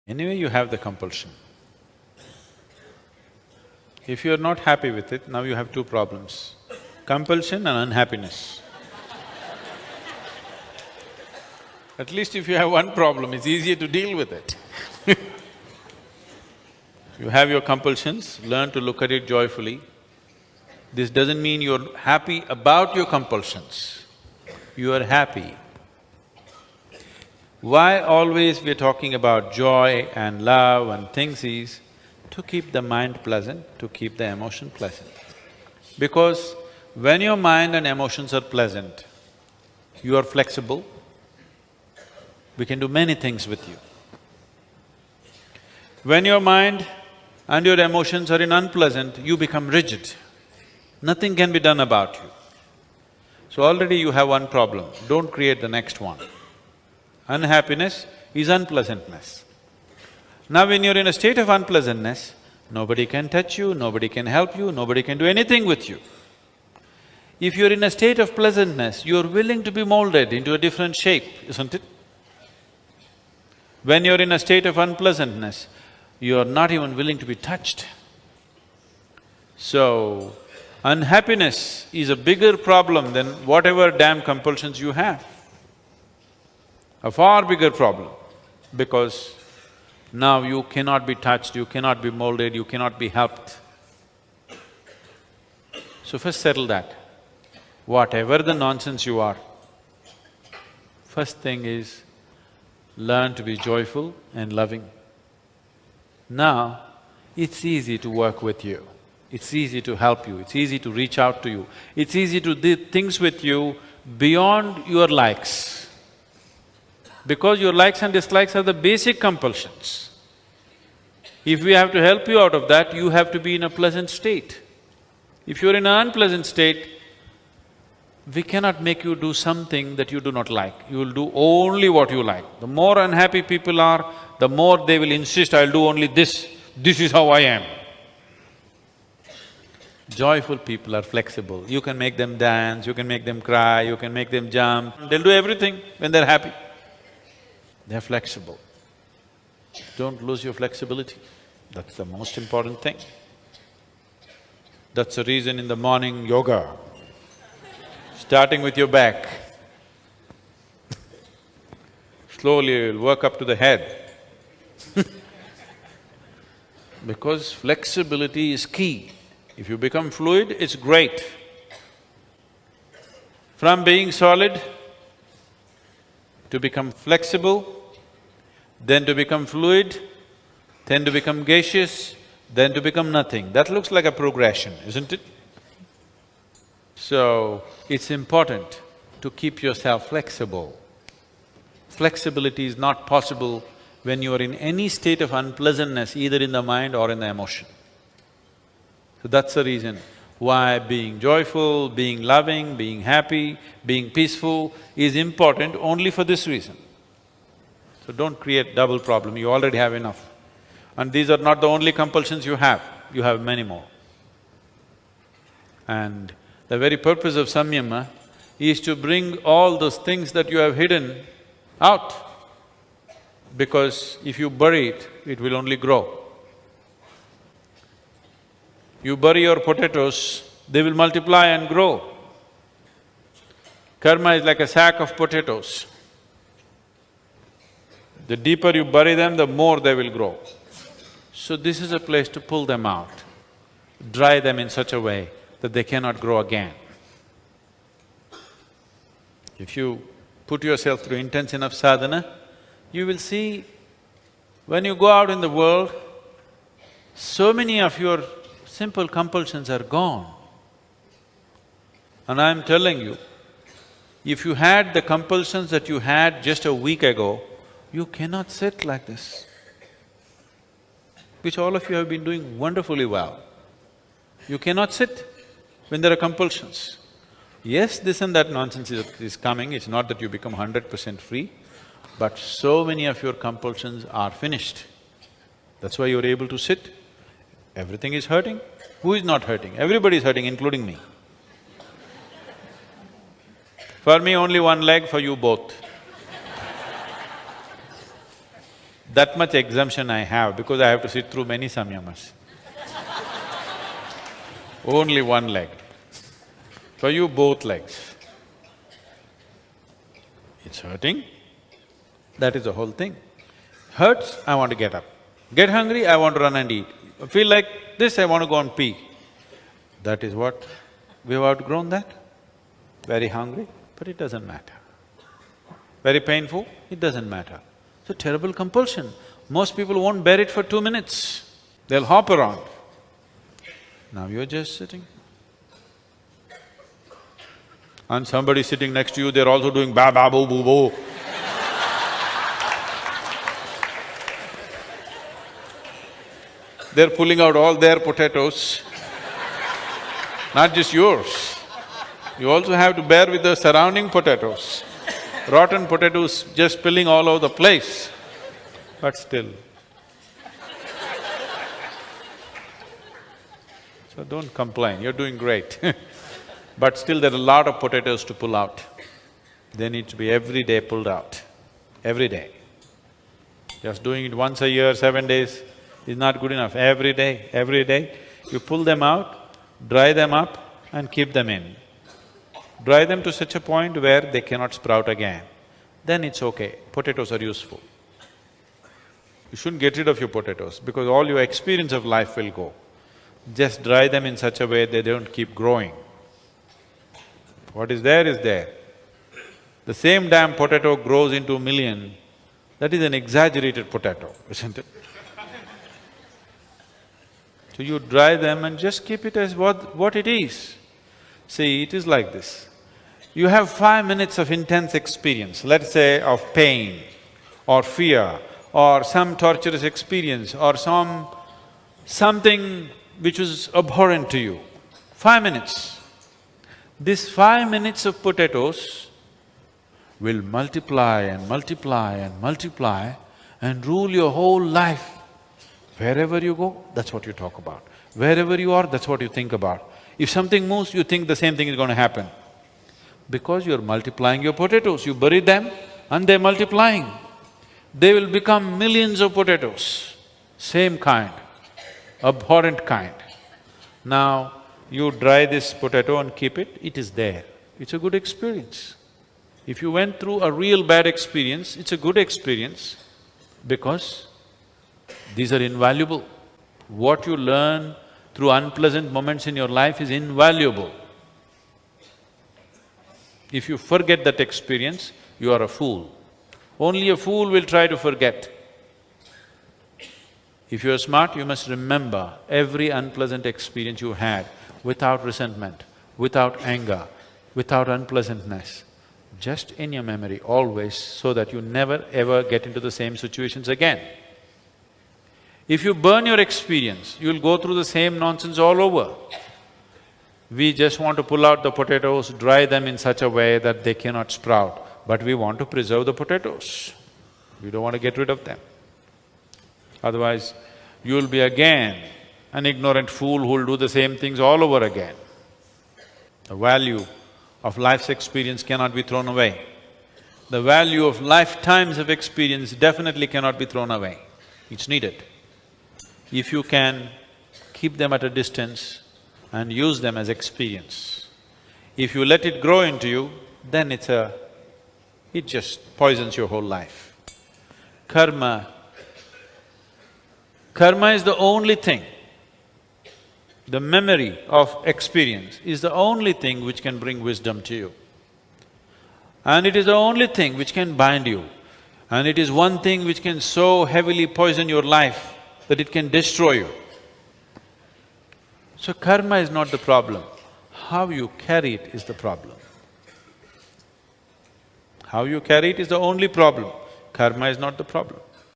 Anyway, you have the compulsion. If you're not happy with it, now you have two problems, compulsion and unhappiness. At least if you have one problem, it's easier to deal with it. You have your compulsions, learn to look at it joyfully. This doesn't mean you're happy about your compulsions, you are happy. Why always we're talking about joy and love and things is to keep the mind pleasant, to keep the emotion pleasant. Because when your mind and emotions are pleasant, you are flexible, we can do many things with you. When your mind and your emotions are in unpleasant, you become rigid. Nothing can be done about you. So already you have one problem, don't create the next one. Unhappiness is unpleasantness. Now when you're in a state of unpleasantness, nobody can touch you, nobody can help you, nobody can do anything with you. If you're in a state of pleasantness, you're willing to be molded into a different shape, isn't it? When you're in a state of unpleasantness, you're not even willing to be touched. So, unhappiness is a bigger problem than whatever damn compulsions you have. A far bigger problem, because now you cannot be touched, you cannot be molded, you cannot be helped. So first settle that. Whatever the nonsense you are, first thing is learn to be joyful and loving. Now, it's easy to work with you, it's easy to help you, it's easy to reach out to you, it's easy to do things with you beyond your likes. Because your likes and dislikes are the basic compulsions. If we have to help you out of that, you have to be in a pleasant state. If you're in an unpleasant state, we cannot make you do something that you do not like. You will do only what you like. The more unhappy people are, the more they will insist, I'll do only this is how I am. Joyful people are flexible. You can make them dance, you can make them cry, you can make them jump. They'll do everything when they're happy. They're flexible. Don't lose your flexibility. That's the most important thing. That's the reason in the morning yoga, starting with your back. Slowly you'll work up to the head. Because flexibility is key. If you become fluid, it's great. From being solid to become flexible, then to become fluid, then to become gaseous, then to become nothing. That looks like a progression, isn't it? So, it's important to keep yourself flexible. Flexibility is not possible when you are in any state of unpleasantness, either in the mind or in the emotion. So that's the reason why being joyful, being loving, being happy, being peaceful is important only for this reason. So don't create double problem, you already have enough. And these are not the only compulsions you have many more. And the very purpose of samyama is to bring all those things that you have hidden out. Because if you bury it, it will only grow. You bury your potatoes, they will multiply and grow. Karma is like a sack of potatoes. The deeper you bury them, the more they will grow. So this is a place to pull them out, dry them in such a way that they cannot grow again. If you put yourself through intense enough sadhana, you will see when you go out in the world, so many of your simple compulsions are gone. And I'm telling you, if you had the compulsions that you had just a week ago, you cannot sit like this, which all of you have been doing wonderfully well. You cannot sit when there are compulsions. Yes, this and that nonsense is coming, it's not that you become 100% free, but so many of your compulsions are finished. That's why you're able to sit. Everything is hurting. Who is not hurting? Everybody is hurting, including me. For me, only one leg, for you both. That much exemption I have because I have to sit through many samyamas. Only one leg. For you, both legs. It's hurting, that is the whole thing. Hurts, I want to get up. Get hungry, I want to run and eat. Feel like this, I want to go and pee. That is what… we've outgrown that. Very hungry, but it doesn't matter. Very painful, it doesn't matter. It's a terrible compulsion. Most people won't bear it for 2 minutes. They'll hop around. Now you're just sitting. And somebody sitting next to you, they're also doing ba ba boo boo boo. They're pulling out all their potatoes, not just yours. You also have to bear with the surrounding potatoes. Rotten potatoes just spilling all over the place, but still. So don't complain, you're doing great. But still there are a lot of potatoes to pull out. They need to be every day pulled out, every day. Just doing it once a year, 7 days is not good enough. Every day, you pull them out, dry them up and keep them in. Dry them to such a point where they cannot sprout again. Then it's okay, potatoes are useful. You shouldn't get rid of your potatoes because all your experience of life will go. Just dry them in such a way they don't keep growing. What is there is there. The same damn potato grows into 1,000,000, that is an exaggerated potato, isn't it? So you dry them and just keep it as what it is. See, it is like this. You have 5 minutes of intense experience, let's say of pain or fear or some torturous experience or something which was abhorrent to you. 5 minutes. This 5 minutes of potatoes will multiply and multiply and multiply and rule your whole life. Wherever you go, that's what you talk about. Wherever you are, that's what you think about. If something moves, you think the same thing is going to happen. Because you're multiplying your potatoes, you bury them and they're multiplying. They will become millions of potatoes, same kind, abhorrent kind. Now, you dry this potato and keep it, it is there. It's a good experience. If you went through a real bad experience, it's a good experience because these are invaluable. What you learn through unpleasant moments in your life is invaluable. If you forget that experience, you are a fool. Only a fool will try to forget. If you're smart, you must remember every unpleasant experience you had without resentment, without anger, without unpleasantness, just in your memory always, so that you never ever get into the same situations again. If you burn your experience, you'll go through the same nonsense all over. We just want to pull out the potatoes, dry them in such a way that they cannot sprout, but we want to preserve the potatoes. We don't want to get rid of them. Otherwise, you'll be again an ignorant fool who'll do the same things all over again. The value of life's experience cannot be thrown away. The value of lifetimes of experience definitely cannot be thrown away. It's needed. If you can keep them at a distance and use them as experience. If you let it grow into you, then it just poisons your whole life. Karma is the only thing, the memory of experience is the only thing which can bring wisdom to you. And it is the only thing which can bind you. And it is one thing which can so heavily poison your life that it can destroy you. So karma is not the problem, how you carry it is the problem. How you carry it is the only problem, karma is not the problem.